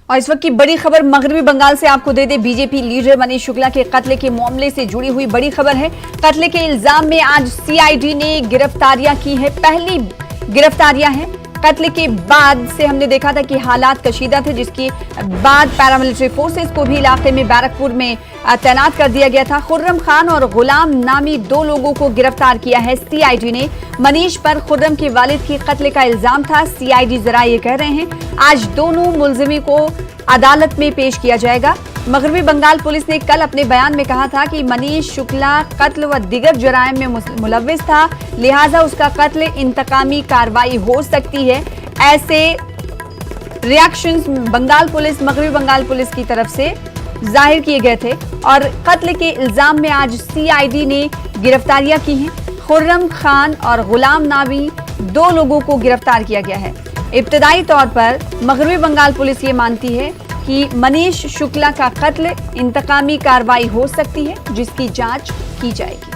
और इस वक्त की बड़ी खबर मगरबी बंगाल से आपको दे दे। बीजेपी लीडर मनीष शुक्ला के कत्ल के मामले से जुड़ी हुई बड़ी खबर है। कत्ल के इल्जाम में आज सीआईडी ने गिरफ्तारियां की है, पहली गिरफ्तारियां हैं। कत्ल के बाद से हमने देखा था कि हालात कशीदा थे, जिसके बाद पैरामिलिट्री फोर्सेस को भी इलाके में बैरकपुर में तैनात कर दिया गया था। खुर्रम खान और गुलाम नामी दो लोगों को गिरफ्तार किया है सीआईडी ने। मनीष पर खुर्रम के वालिद की कत्ल का इल्जाम था। सीआईडी जरा ये कह रहे हैं आज दोनों मुलजिमी को अदालत में पेश किया जाएगा। मगरबी बंगाल पुलिस ने कल अपने बयान में कहा था कि मनीष शुक्ला कत्ल व दिगर जुराइम में मुलव्विस था, लिहाजा उसका कत्ल इंतकामी कार्रवाई हो सकती है। ऐसे रिएक्शंस बंगाल पुलिस, मगरबी बंगाल पुलिस की तरफ से जाहिर किए गए थे और कत्ल के इल्जाम में आज सीआईडी ने गिरफ्तारियां की हैं। खुर्रम खान और गुलाम नामी दो लोगों को गिरफ्तार किया गया है। इब्तदाई तौर पर मगरबी बंगाल पुलिस ये मानती है कि मनीष शुक्ला का कत्ल इंतकामी कार्रवाई हो सकती है, जिसकी जांच की जाएगी।